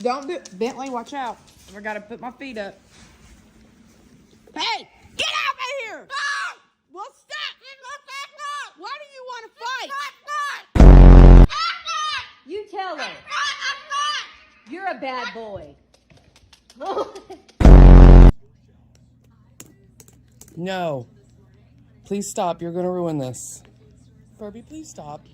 Don't do Bentley, watch out. I gotta put my feet up. Hey! Get out of here! Ah! Well, stop! Why do you want to fight? You tell her. You're a bad boy. No. Please stop. You're going to ruin this. Furby, please stop.